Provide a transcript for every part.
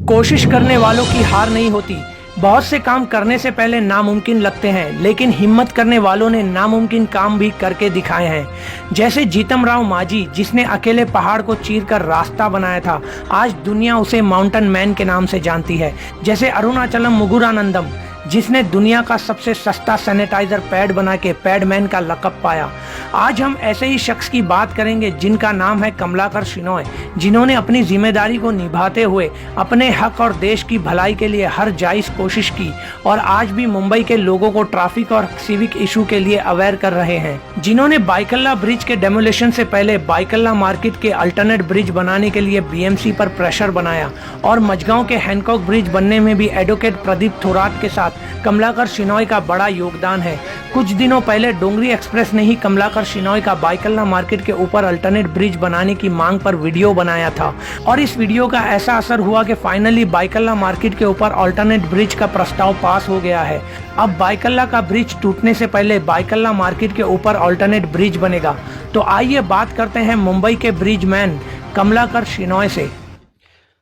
कोशिश करने वालों की हार नहीं होती। बहुत से काम करने से पहले नामुमकिन लगते हैं, लेकिन हिम्मत करने वालों ने नामुमकिन काम भी करके दिखाए हैं। जैसे जीतम राव मांझी, जिसने अकेले पहाड़ को चीरकर रास्ता बनाया था, आज दुनिया उसे माउंटेन मैन के नाम से जानती है। जैसे अरुणाचलम मुगुरानंदम, जिसने दुनिया का सबसे सस्ता सैनिटाइजर पैड बना के पैडमैन का लक़ब पाया। आज हम ऐसे ही शख्स की बात करेंगे जिनका नाम है कमलाकर शिनॉय, जिन्होंने अपनी जिम्मेदारी को निभाते हुए अपने हक और देश की भलाई के लिए हर जायज़ कोशिश की और आज भी मुंबई के लोगों को ट्रैफिक और सिविक इशू के लिए अवेयर कर रहे हैं। जिन्होंने बाइकल्ला ब्रिज के डेमोलिशन से पहले बाइकल्ला मार्केट के अल्टरनेट ब्रिज बनाने के लिए बीएमसी पर प्रेशर बनाया और मझगांव के हैंकॉक ब्रिज बनने में भी एडवोकेट प्रदीप थोराट के साथ कमलाकर शिनॉय का बड़ा योगदान है। कुछ दिनों पहले डोंगरी एक्सप्रेस ने ही कमलाकर शिनॉय का बाइकल्ला मार्केट के ऊपर अल्टरनेट ब्रिज बनाने की मांग पर वीडियो बनाया था और इस वीडियो का ऐसा असर हुआ कि फाइनली बाइकल्ला मार्केट के ऊपर अल्टरनेट ब्रिज का प्रस्ताव पास हो गया है। अब बाइकल्ला का ब्रिज टूटने से पहले बाइकल्ला मार्केट के ऊपर अल्टरनेट ब्रिज बनेगा। तो आइए बात करते हैं मुंबई के ब्रिज मैन कमलाकर शिनॉय से।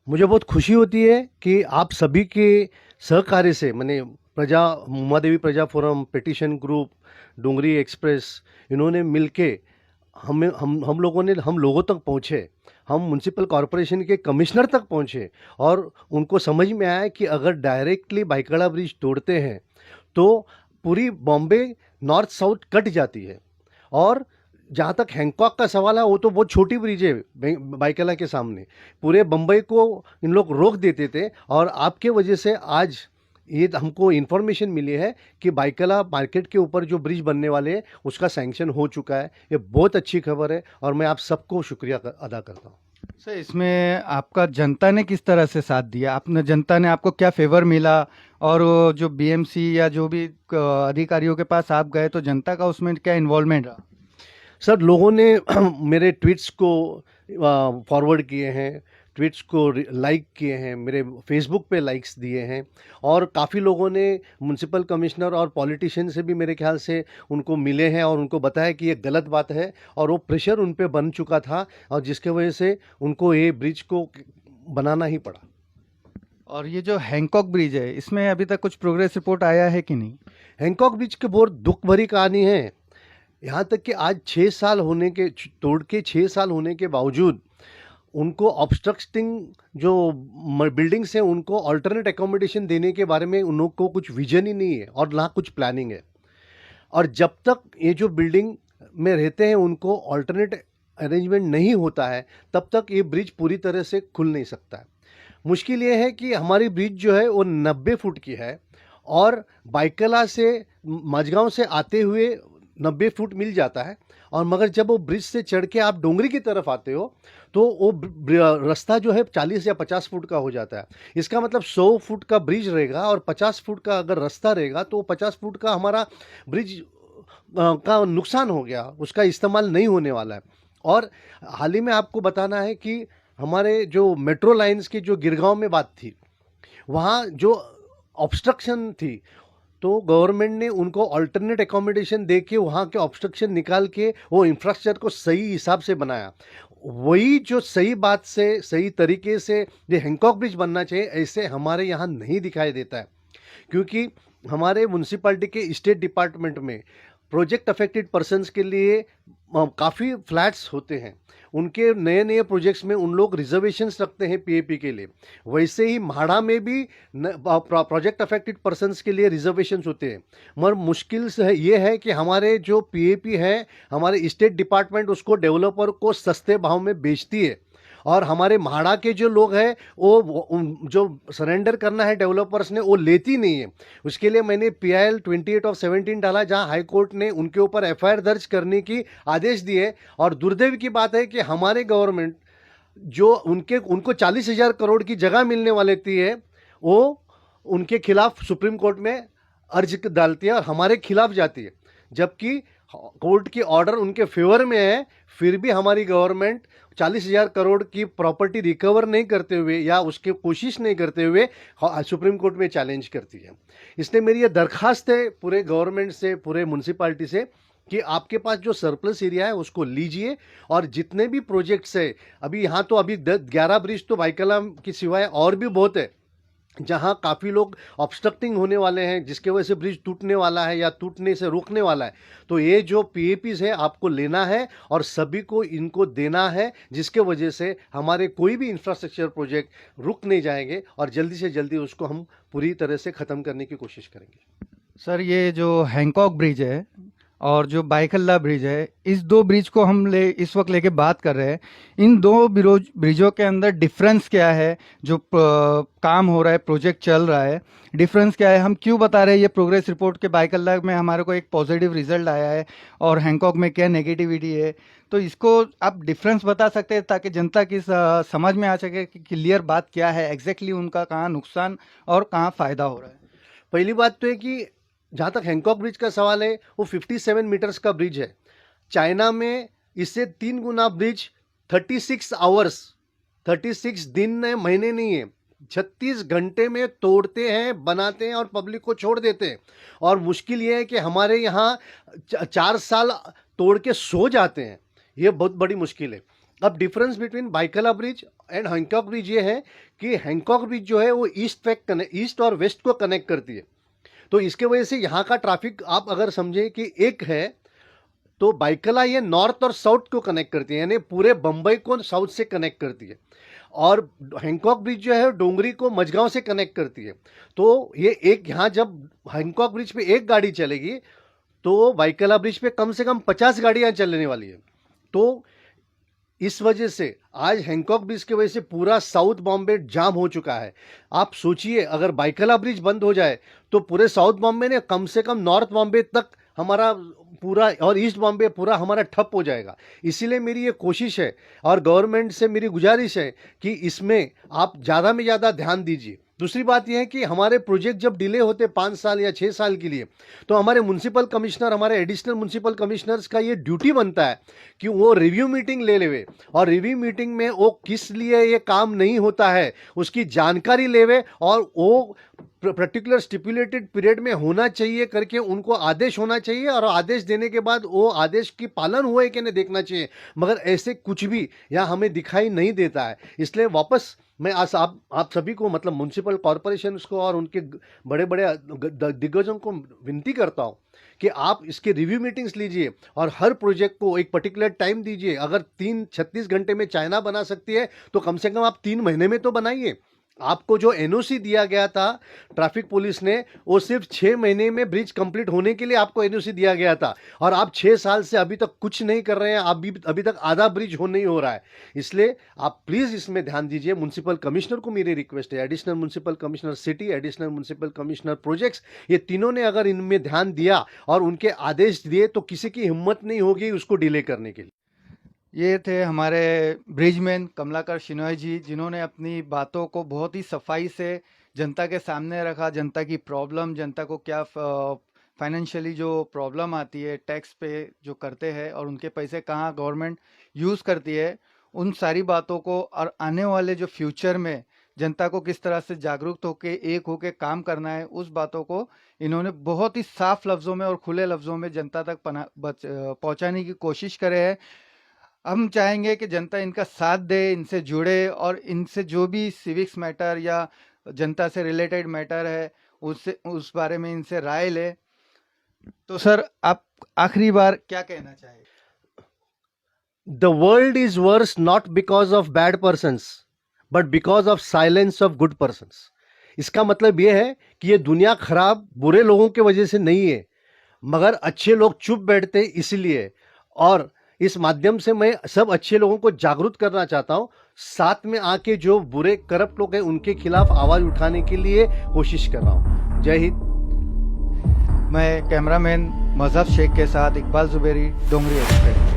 मुझे बहुत खुशी होती है कि आप सभी के सहकार्य से मैंने उमादेवी प्रजा फोरम, पिटीशन ग्रुप, डोंगरी एक्सप्रेस, इन्होंने मिलके हम लोगों तक पहुँचे। हम म्युनिसिपल कॉरपोरेशन के कमिश्नर तक पहुँचे और उनको समझ में आया कि अगर डायरेक्टली बाइकल्ला ब्रिज तोड़ते हैं तो पूरी बॉम्बे नॉर्थ साउथ कट जाती है। और जहाँ तक हैंकॉक का सवाल है, वो तो बहुत छोटी ब्रिज है बाइकल्ला के सामने। पूरे बम्बई को इन लोग रोक देते थे और आपके वजह से आज ये हमको इन्फॉर्मेशन मिली है कि बाइकल्ला मार्केट के ऊपर जो ब्रिज बनने वाले हैं उसका सैंक्शन हो चुका है। ये बहुत अच्छी खबर है और मैं आप सबको शुक्रिया अदा करता हूँ। सर, इसमें आपका जनता ने किस तरह से साथ दिया? जनता ने आपको क्या फेवर मिला? और वो जो बीएमसी या जो भी अधिकारियों के पास आप गए तो जनता का उसमें क्या इन्वॉल्वमेंट रहा? सर, लोगों ने मेरे ट्वीट्स को फॉरवर्ड किए हैं, ट्वीट्स को लाइक किए हैं, मेरे फेसबुक पे लाइक्स दिए हैं और काफ़ी लोगों ने म्युनिसिपल कमिश्नर और पॉलिटिशियन से भी मेरे ख्याल से उनको मिले हैं और उनको बताया कि ये गलत बात है और वो प्रेशर उन पे बन चुका था और जिसके वजह से उनको ये ब्रिज को बनाना ही पड़ा। और ये जो हैंकॉक ब्रिज है, इसमें अभी तक कुछ प्रोग्रेस रिपोर्ट आया है कि नहीं? हैंकॉक ब्रिज की बहुत दुख भरी कहानी है। यहाँ तक कि आज 6 साल होने के तोड़ के 6 साल होने के बावजूद उनको ऑब्स्ट्रक्टिंग जो बिल्डिंग्स हैं उनको अल्टरनेट एकोमोडेशन देने के बारे में उन लोग को कुछ विजन ही नहीं है और ना कुछ प्लानिंग है। और जब तक ये जो बिल्डिंग में रहते हैं उनको अल्टरनेट अरेंजमेंट नहीं होता है तब तक ये ब्रिज पूरी तरह से खुल नहीं सकता है। मुश्किल ये है कि हमारी ब्रिज जो है वो 90 फुट की है और बाइकल्ला से मझगांव से आते हुए 90 फुट मिल जाता है और मगर जब वो ब्रिज से चढ़ के आप डोंगरी की तरफ आते हो तो वो रास्ता जो है 40 या 50 फुट का हो जाता है। इसका मतलब 100 फुट का ब्रिज रहेगा और 50 फुट का अगर रास्ता रहेगा तो 50 फुट का हमारा ब्रिज का नुकसान हो गया, उसका इस्तेमाल नहीं होने वाला है। और हाल ही में आपको बताना है कि हमारे जो मेट्रो लाइन्स की जो गिरगांव में बात थी, वहाँ जो ऑब्स्ट्रक्शन थी तो गवर्नमेंट ने उनको अल्टरनेट एकोमोडेशन दे के वहाँ के ऑब्स्ट्रक्शन निकाल के वो इंफ्रास्ट्रक्चर को सही हिसाब से बनाया। वही जो सही बात से सही तरीके से ये हैंकॉक ब्रिज बनना चाहिए, ऐसे हमारे यहाँ नहीं दिखाई देता है। क्योंकि हमारे म्युनिसिपैलिटी के स्टेट डिपार्टमेंट में प्रोजेक्ट अफेक्टेड पर्सन्स के लिए काफ़ी फ्लैट्स होते हैं। उनके नए नए प्रोजेक्ट्स में उन लोग रिजर्वेशंस रखते हैं पीएपी के लिए। वैसे ही म्हाड़ा में भी प्रोजेक्ट अफेक्टेड पर्सन्स के लिए रिजर्वेशंस होते हैं। मगर मुश्किल से ये है कि हमारे जो पीएपी है, हमारे स्टेट डिपार्टमेंट उसको डेवलपर को सस्ते भाव में बेचती है और हमारे म्हाड़ा के जो लोग हैं वो जो सरेंडर करना है डेवलपर्स ने वो लेती नहीं है। उसके लिए मैंने PIL 28/17 डाला, जहां हाई कोर्ट ने उनके ऊपर FIR दर्ज करने की आदेश दिए। और दुर्दैव की बात है कि हमारे गवर्नमेंट जो उनको 40,000 करोड़ की जगह मिलने वाली थी है, वो उनके खिलाफ सुप्रीम कोर्ट में अर्ज डालती है और हमारे खिलाफ जाती है, जबकि कोर्ट की ऑर्डर उनके फेवर में है। फिर भी हमारी गवर्नमेंट 40,000 करोड़ की प्रॉपर्टी रिकवर नहीं करते हुए या उसकी कोशिश नहीं करते हुए सुप्रीम कोर्ट में चैलेंज करती है। इसलिए मेरी ये दरखास्त है पूरे गवर्नमेंट से, पूरे म्युनिसिपैलिटी से कि आपके पास जो सरप्लस एरिया है उसको लीजिए, और जितने भी प्रोजेक्ट्स है, अभी यहाँ तो अभी 11 ब्रिज तो भाईकला की सिवाय और भी बहुत है जहाँ काफ़ी लोग ऑब्स्ट्रक्टिंग होने वाले हैं, जिसके वजह से ब्रिज टूटने वाला है या टूटने से रोकने वाला है। तो ये जो पीएपीज है आपको लेना है और सभी को इनको देना है, जिसके वजह से हमारे कोई भी इंफ्रास्ट्रक्चर प्रोजेक्ट रुक नहीं जाएंगे और जल्दी से जल्दी उसको हम पूरी तरह से ख़त्म करने की कोशिश करेंगे। सर, ये जो हैंकॉक ब्रिज है और जो बाइकल्ला ब्रिज है, इस दो ब्रिज को हम इस वक्त लेके बात कर रहे हैं। इन दो ब्रिजों के अंदर डिफरेंस क्या है? जो काम हो रहा है, प्रोजेक्ट चल रहा है, डिफरेंस क्या है? हम क्यों बता रहे हैं? ये प्रोग्रेस रिपोर्ट के बाइकल्ला में हमारे को एक पॉजिटिव रिजल्ट आया है और हैंकॉक में क्या नेगेटिविटी है, तो इसको आप डिफरेंस बता सकते हैं ताकि जनता की समझ में आ सके कि क्लियर बात क्या है, एग्जैक्टली उनका कहाँ नुकसान और कहाँ फ़ायदा हो रहा है। पहली बात तो है कि जहाँ तक हैंकॉक ब्रिज का सवाल है, वो 57 मीटर्स का ब्रिज है। चाइना में इससे 3 गुना ब्रिज 36 आवर्स, 36 दिन है, महीने नहीं है, 36 घंटे में तोड़ते हैं, बनाते हैं और पब्लिक को छोड़ देते हैं। और मुश्किल ये है कि हमारे यहाँ 4 साल तोड़ के सो जाते हैं, ये बहुत बड़ी मुश्किल है। अब difference between Byculla bridge and Hancock bridge ये है कि हैंकॉक ब्रिज जो है वो ईस्ट और वेस्ट को कनेक्ट करती है। तो इसके वजह से यहाँ का ट्रैफिक आप अगर समझें कि एक है, तो बाइकला ये नॉर्थ और साउथ को कनेक्ट करती है, यानी पूरे बम्बई को साउथ से कनेक्ट करती है। और हैंकॉक ब्रिज जो है डोंगरी को मझगांव से कनेक्ट करती है। तो ये एक यहाँ जब हैंकॉक ब्रिज पे एक गाड़ी चलेगी तो बाइकला ब्रिज पे कम से कम 50 गाड़ियाँ चलने वाली है। तो इस वजह से आज हैंकॉक ब्रिज की वजह से पूरा साउथ बॉम्बे जाम हो चुका है। आप सोचिए अगर बाइकला ब्रिज बंद हो जाए तो पूरे साउथ बॉम्बे ने कम से कम नॉर्थ बॉम्बे तक हमारा पूरा और ईस्ट बॉम्बे पूरा हमारा ठप हो जाएगा। इसीलिए मेरी ये कोशिश है और गवर्नमेंट से मेरी गुजारिश है कि इसमें आप ज़्यादा में ज़्यादा ध्यान दीजिए। दूसरी बात यह है कि हमारे प्रोजेक्ट जब डिले होते 5 साल या 6 साल के लिए, तो हमारे म्युनिसिपल कमिश्नर, हमारे एडिशनल म्युनिसिपल कमिश्नर्स का ये ड्यूटी बनता है कि वो रिव्यू मीटिंग ले लेवे और रिव्यू मीटिंग में वो किस लिए ये काम नहीं होता है उसकी जानकारी लेवे और वो पर्टिकुलर स्टिपुलेटेड पीरियड में होना चाहिए करके उनको आदेश होना चाहिए और आदेश देने के बाद वो आदेश की पालन हुआ है कि नहीं देखना चाहिए। मगर ऐसे कुछ भी यहाँ हमें दिखाई नहीं देता है। इसलिए वापस मैं आज आप सभी को, मतलब म्युनिसिपल कॉरपोरेशन को और उनके बड़े बड़े दिग्गजों को विनती करता हूँ कि आप इसके रिव्यू मीटिंग्स लीजिए और हर प्रोजेक्ट को एक पर्टिकुलर टाइम दीजिए। अगर 36 घंटे में चाइना बना सकती है तो कम से कम आप 3 महीने में तो बनाइए। आपको जो एनओसी दिया गया था ट्रैफिक पुलिस ने, वो सिर्फ 6 महीने में ब्रिज कंप्लीट होने के लिए आपको एनओसी दिया गया था और आप 6 साल से अभी तक कुछ नहीं कर रहे हैं। अभी तक आधा ब्रिज नहीं हो रहा है। इसलिए आप प्लीज़ इसमें ध्यान दीजिए। म्युनिसिपल कमिश्नर को मेरी रिक्वेस्ट है, additional municipal commissioner city, additional municipal commissioner projects, ये तीनों ने अगर इनमें ध्यान दिया और उनके आदेश दिए तो किसी की हिम्मत नहीं होगी उसको डिले करने के लिए। ये थे हमारे ब्रिजमैन कमलाकर शिनॉय जी, जिन्होंने अपनी बातों को बहुत ही सफाई से जनता के सामने रखा। जनता की प्रॉब्लम, जनता को क्या फाइनेंशियली जो प्रॉब्लम आती है टैक्स पे जो करते हैं और उनके पैसे कहाँ गवर्नमेंट यूज़ करती है, उन सारी बातों को और आने वाले जो फ्यूचर में जनता को किस तरह से जागरूक होकर एक होकर काम करना है, उस बातों को इन्होंने बहुत ही साफ लफ्ज़ों में और खुले लफ्ज़ों में जनता तक पहुँचाने की कोशिश करे है। हम चाहेंगे कि जनता इनका साथ दे, इनसे जुड़े और इनसे जो भी सिविक्स मैटर या जनता से रिलेटेड मैटर है उस बारे में इनसे राय ले। तो सर, आप आखिरी बार क्या कहना चाहेंगे? The world is worse not because of bad persons, but because of silence of good persons. इसका मतलब ये है कि ये दुनिया खराब बुरे लोगों की वजह से नहीं है, मगर अच्छे लोग चुप बैठते इसलिए। और इस माध्यम से मैं सब अच्छे लोगों को जागरूक करना चाहता हूँ, साथ में आके जो बुरे करप्ट लोग हैं उनके खिलाफ आवाज उठाने के लिए कोशिश कर रहा हूँ। जय हिंद। मैं कैमरामैन मजहब शेख के साथ इकबाल जुबेरी, डोंगरी एक्सप्रेस।